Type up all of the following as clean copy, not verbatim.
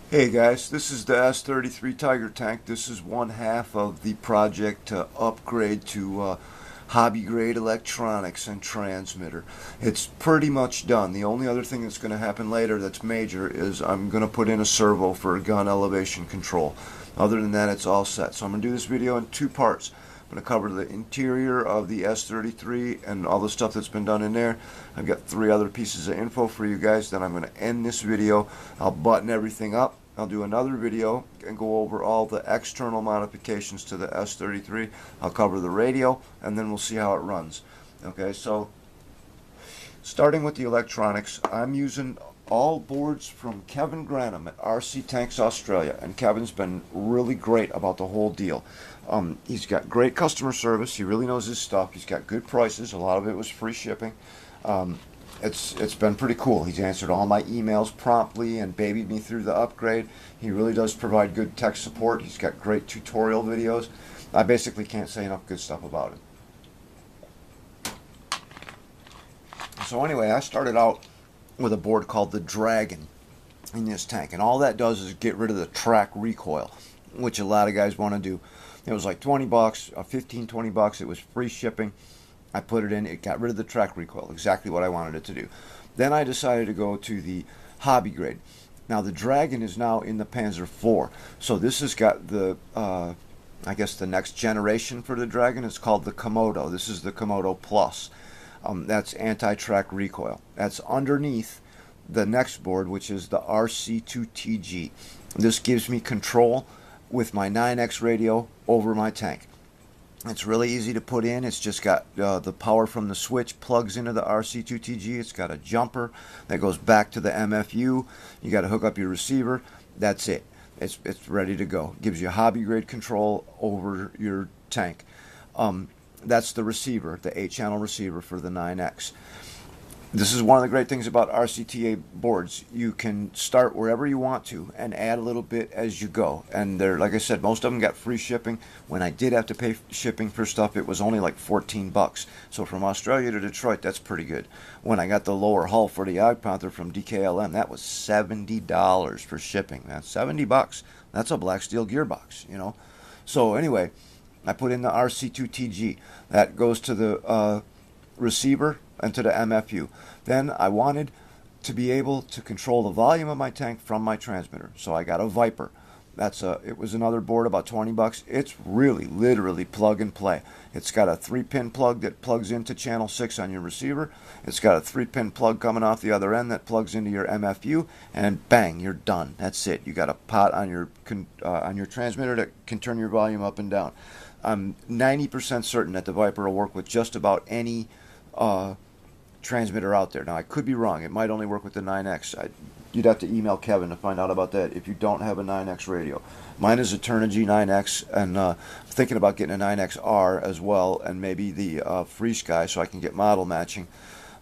Hey guys, this is the S-33 Tiger tank. This is one half of the project to upgrade to hobby grade electronics and transmitter. It's pretty much done. The only other thing that's going to happen later that's major is I'm going to put in a servo for gun elevation control. Other than that, it's all set. So I'm going to do this video in two parts. I'm going to cover the interior of the S-33 and all the stuff that's been done in there. I've got three other pieces of info for you guys. Then I'm going to end this video. I'll button everything up. I'll do another video and go over all the external modifications to the S-33. I'll cover the radio and then we'll see how it runs. Okay, so starting with the electronics, I'm using all boards from Kevin Granham at RC Tanks Australia, and Kevin's been really great about the whole deal. He's got great customer service. He really knows his stuff. He's got good prices. A lot of it was free shipping. It's been pretty cool. He's answered all my emails promptly and babied me through the upgrade. He really does provide good tech support. He's got great tutorial videos. I basically can't say enough good stuff about it. So anyway, I started out with a board called the Dragon in this tank, and all that does is get rid of the track recoil, which a lot of guys want to do. It was like 20 bucks, 15, 20 bucks. It was free shipping. I put it in, it got rid of the track recoil, exactly what I wanted it to do. Then I decided to go to the hobby grade. Now the Dragon is now in the Panzer IV, so this has got the, I guess the next generation for the Dragon. It's called the Komodo. This is the Komodo Plus. That's anti-track recoil. That's underneath the next board, which is the RC2TG. This gives me control with my 9X radio over my tank. It's really easy to put in. It's just got the power from the switch plugs into the RC2TG. It's got a jumper that goes back to the MFU. You got to hook up your receiver. That's it. It's ready to go. Gives you hobby grade control over your tank. That's the receiver, the 8-channel receiver for the 9X. This is one of the great things about RCTA boards. You can start wherever you want to and add a little bit as you go. And they're, like I said, most of them got free shipping. When I did have to pay shipping for stuff, it was only like 14 bucks. So from Australia to Detroit, that's pretty good. When I got the lower hull for the Ag Panther from DKLM, that was $70 for shipping. That's 70 bucks. That's a black steel gearbox, you know. So anyway, I put in the RC2TG. That goes to the receiver and to the MFU. Then I wanted to be able to control the volume of my tank from my transmitter. So I got a Viper. It was another board, about 20 bucks. It's really literally plug and play. It's got a 3-pin plug that plugs into channel 6 on your receiver. It's got a 3-pin plug coming off the other end that plugs into your MFU, and bang, you're done. That's it. You got a pot on your transmitter that can turn your volume up and down. I'm 90% certain that the Viper will work with just about any transmitter out there. Now, I could be wrong. It might only work with the 9X. You'd have to email Kevin to find out about that if you don't have a 9X radio. Mine is a Turnigy 9X, and I'm thinking about getting a 9XR as well, and maybe the Free Sky so I can get model matching.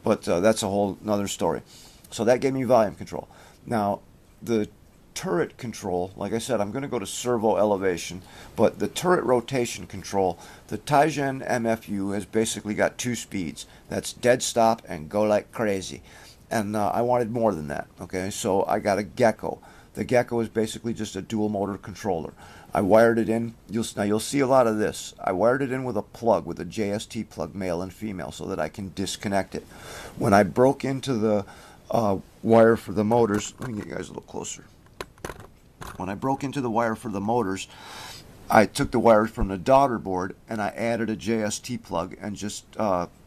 But that's a whole nother story. So that gave me volume control. Now, the turret control, like I said, I'm going to go to servo elevation, but the turret rotation control, the Tijen MFU has basically got two speeds. That's dead stop and go like crazy. And I wanted more than that, okay? So I got a Gecko. The Gecko is basically just a dual motor controller. I wired it in. You'll see a lot of this. I wired it in with a plug, with a JST plug, male and female, so that I can disconnect it. When I broke into the wire for the motors, let me get you guys a little closer. When I broke into the wire for the motors, I took the wires from the daughter board and I added a JST plug and just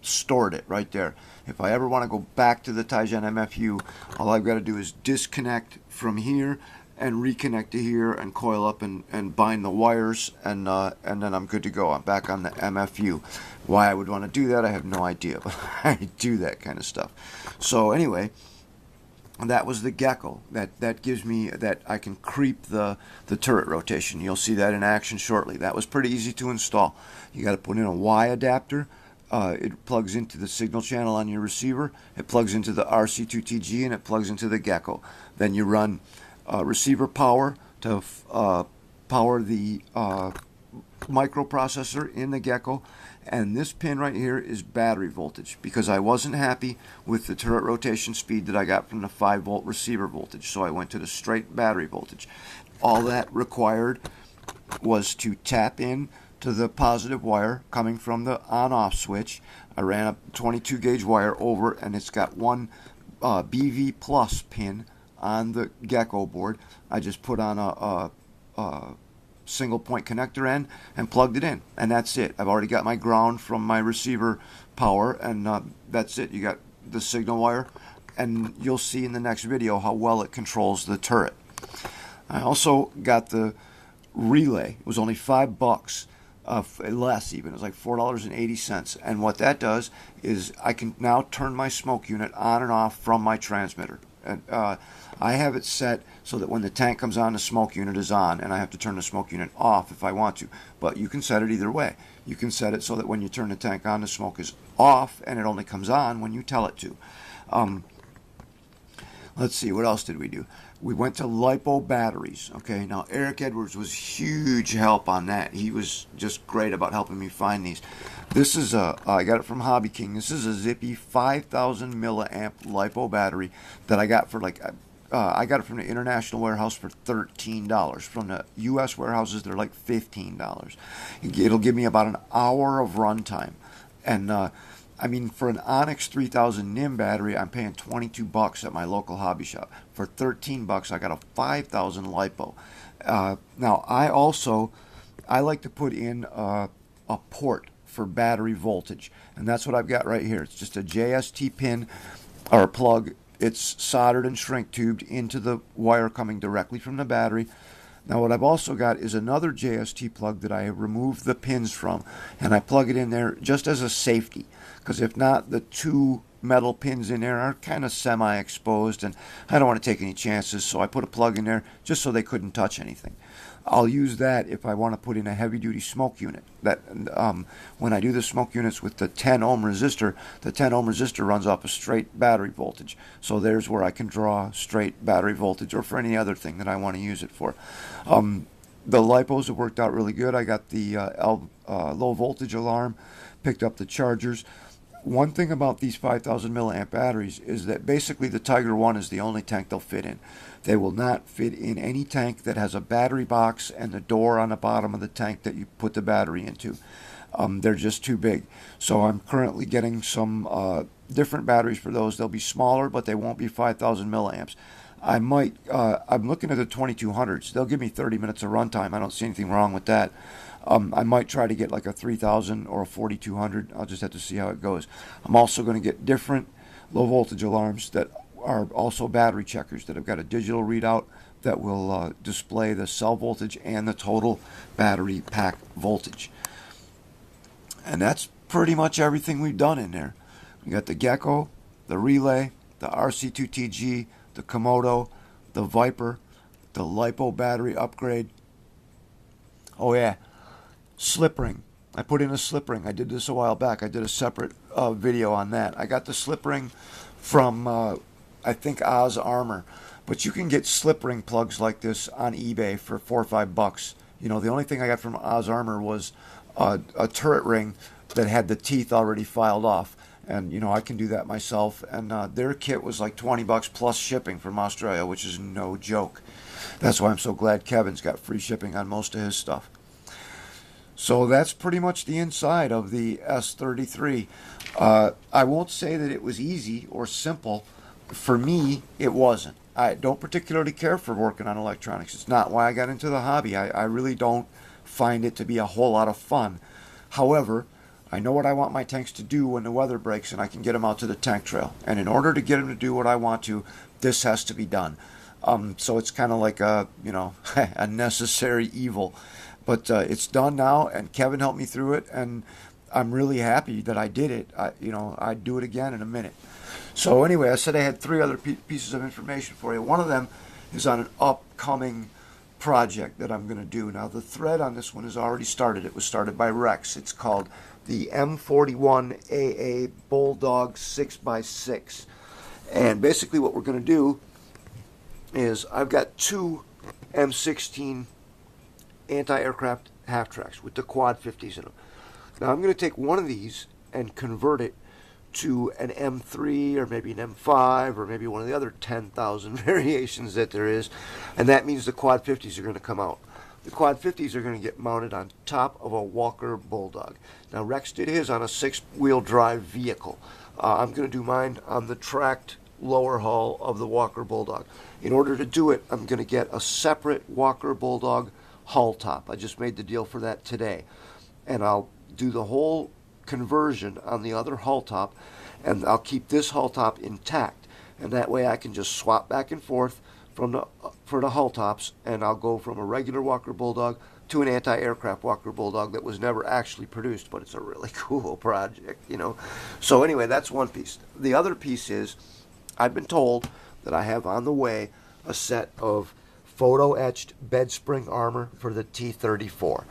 stored it right there. If I ever want to go back to the Tijen MFU, all I've got to do is disconnect from here and reconnect to here and coil up and bind the wires, and then I'm good to go. I'm back on the MFU. Why I would want to do that, I have no idea, but I do that kind of stuff. So anyway, that was the Gecko. That gives me that I can creep the turret rotation. You'll see that in action shortly. That was pretty easy to install. You got to put in a Y adapter. It plugs into the signal channel on your receiver. It plugs into the RC2TG, and it plugs into the Gecko. Then you run receiver power to power the microprocessor in the Gecko, and this pin right here is battery voltage, because I wasn't happy with the turret rotation speed that I got from the 5-volt receiver voltage, so I went to the straight battery voltage. All that required was to tap in to the positive wire coming from the on-off switch. I ran a 22 gauge wire over, and it's got one BV plus pin on the Gecko board. I just put on a single point connector end and plugged it in, and that's it. I've already got my ground from my receiver power, and that's it. You got the signal wire, and you'll see in the next video how well it controls the turret. I also got the relay. It was only $5, less even. It was like $4.80, and what that does is I can now turn my smoke unit on and off from my transmitter. And I have it set so that when the tank comes on, the smoke unit is on, and I have to turn the smoke unit off if I want to. But you can set it either way. You can set it so that when you turn the tank on, the smoke is off, and it only comes on when you tell it to. Let's see, what else did we do? We went to LiPo batteries. Okay, now Eric Edwards was huge help on that. He was just great about helping me find these. This is I got it from Hobby King. This is a zippy 5,000 milliamp LiPo battery that I got for like, I got it from the international warehouse for $13. From the U.S. warehouses, they're like $15. It'll give me about an hour of runtime. And I mean, for an Onyx 3000 NIM battery, I'm paying $22 at my local hobby shop. For $13, I got a 5,000 LiPo. Now, I like to put in a port for battery voltage, and that's what I've got right here. It's just a JST pin or plug. It's soldered and shrink tubed into the wire coming directly from the battery. Now what I've also got is another JST plug that I have removed the pins from, and I plug it in there just as a safety, because if not, the two metal pins in there are kind of semi-exposed, and I don't want to take any chances, so I put a plug in there just so they couldn't touch anything. I'll use that if I want to put in a heavy-duty smoke unit. That when I do the smoke units with the 10 ohm resistor, the 10 ohm resistor runs off a straight battery voltage. So there's where I can draw straight battery voltage, or for any other thing that I want to use it for. The LiPos have worked out really good. I got the low voltage alarm, picked up the chargers. One thing about these 5,000 milliamp batteries is that basically the Tiger 1 is the only tank they'll fit in. They will not fit in any tank that has a battery box and the door on the bottom of the tank that you put the battery into. They're just too big. So I'm currently getting some different batteries for those. They'll be smaller, but they won't be 5,000 milliamps. I'm looking at the 2200s. They'll give me 30 minutes of runtime. I don't see anything wrong with that. I might try to get like a 3000 or a 4200. I'll just have to see how it goes. I'm also going to get different low voltage alarms that are also battery checkers that have got a digital readout that will display the cell voltage and the total battery pack voltage. And that's pretty much everything we've done in there. We got the Gecko, the relay, the RC2TG, the Komodo, the Viper, the LiPo battery upgrade. Oh yeah, slip ring. I put in a slip ring. I did this a while back. I did a separate video on that. I got the slip ring from I think Oz Armor, but you can get slip ring plugs like this on eBay for $4 or $5. You know, the only thing I got from Oz Armor was a turret ring that had the teeth already filed off, and you know, I can do that myself. And their kit was like $20 plus shipping from Australia, which is no joke. That's why I'm so glad Kevin's got free shipping on most of his stuff. So that's pretty much the inside of the S33. I won't say that it was easy or simple. For me, it wasn't. I don't particularly care for working on electronics. It's not why I got into the hobby. I really don't find it to be a whole lot of fun. However, I know what I want my tanks to do when the weather breaks, and I can get them out to the tank trail. And in order to get them to do what I want to, this has to be done. So it's kind of like a, you know, a necessary evil. But it's done now, and Kevin helped me through it, and I'm really happy that I did it. I'd do it again in a minute. So anyway, I said I had 3 other pieces of information for you. One of them is on an upcoming project that I'm going to do. Now, the thread on this one has already started. It was started by Rex. It's called the M41AA Bulldog 6x6. And basically what we're going to do is I've got 2 M16 anti-aircraft half-tracks with the quad 50s in them. Now I'm going to take one of these and convert it to an M3 or maybe an M5 or maybe one of the other 10,000 variations that there is, and that means the quad 50s are going to come out. The quad 50s are going to get mounted on top of a Walker Bulldog. Now Rex did his on a 6-wheel drive vehicle. I'm going to do mine on the tracked lower hull of the Walker Bulldog. In order to do it, I'm going to get a separate Walker Bulldog hull top. I just made the deal for that today. And I'll do the whole conversion on the other hull top, and I'll keep this hull top intact. And that way I can just swap back and forth for the hull tops, and I'll go from a regular Walker Bulldog to an anti-aircraft Walker Bulldog that was never actually produced, but it's a really cool project, you know. So anyway, that's one piece. The other piece is, I've been told that I have on the way a set of photo-etched bed spring armor for the T-34.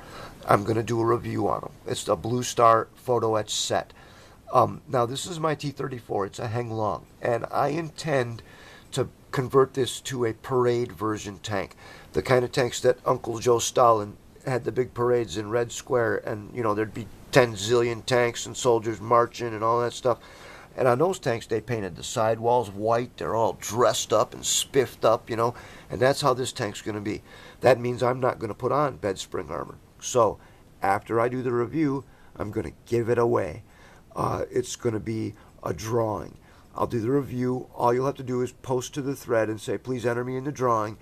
I'm going to do a review on them. It's a Blue Star photo-etched set. Now, this is my T-34. It's a Heng Long, and I intend to convert this to a parade version tank, the kind of tanks that Uncle Joe Stalin had the big parades in Red Square, and, you know, there'd be 10 zillion tanks and soldiers marching and all that stuff. And on those tanks, they painted the sidewalls white. They're all dressed up and spiffed up, you know. And that's how this tank's going to be. That means I'm not going to put on bed spring armor. So after I do the review, I'm going to give it away. It's going to be a drawing. I'll do the review. All you'll have to do is post to the thread and say, please enter me in the drawing.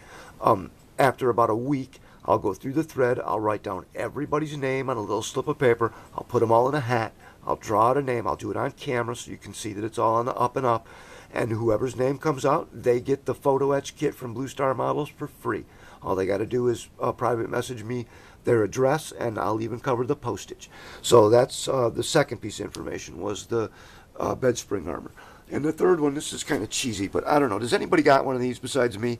After about a week, I'll go through the thread. I'll write down everybody's name on a little slip of paper. I'll put them all in a hat. I'll draw out a name. I'll do it on camera so you can see that it's all on the up and up. And whoever's name comes out, they get the photo etch kit from Blue Star Models for free. All they got to do is private message me their address, and I'll even cover the postage. So that's the second piece of information, was the bed spring armor. And the third one, this is kind of cheesy, but I don't know. Does anybody got one of these besides me?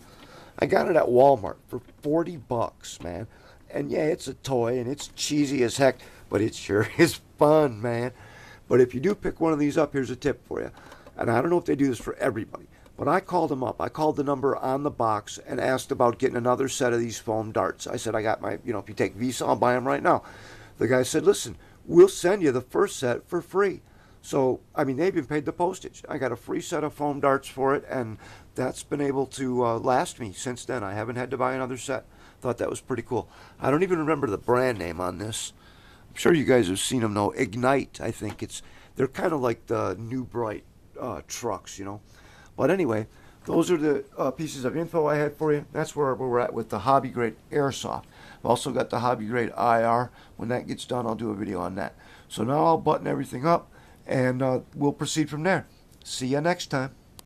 I got it at Walmart for $40, man. And yeah, it's a toy, and it's cheesy as heck, but it sure is fun, man. But if you do pick one of these up, here's a tip for you. And I don't know if they do this for everybody, but I called them up. I called the number on the box and asked about getting another set of these foam darts. I said, I got my, if you take Visa, I'll buy them right now. The guy said, listen, we'll send you the first set for free. So, I mean, they've been paid the postage. I got a free set of foam darts for it, and that's been able to last me since then. I haven't had to buy another set. Thought that was pretty cool. I don't even remember the brand name on this. I'm sure you guys have seen them, though. Ignite, I think. They're kind of like the New Bright trucks, you know. But anyway, those are the pieces of info I had for you. That's where we're at with the hobby grade Airsoft. I've also got the hobby grade IR. When that gets done, I'll do a video on that. So now I'll button everything up, and we'll proceed from there. See ya next time.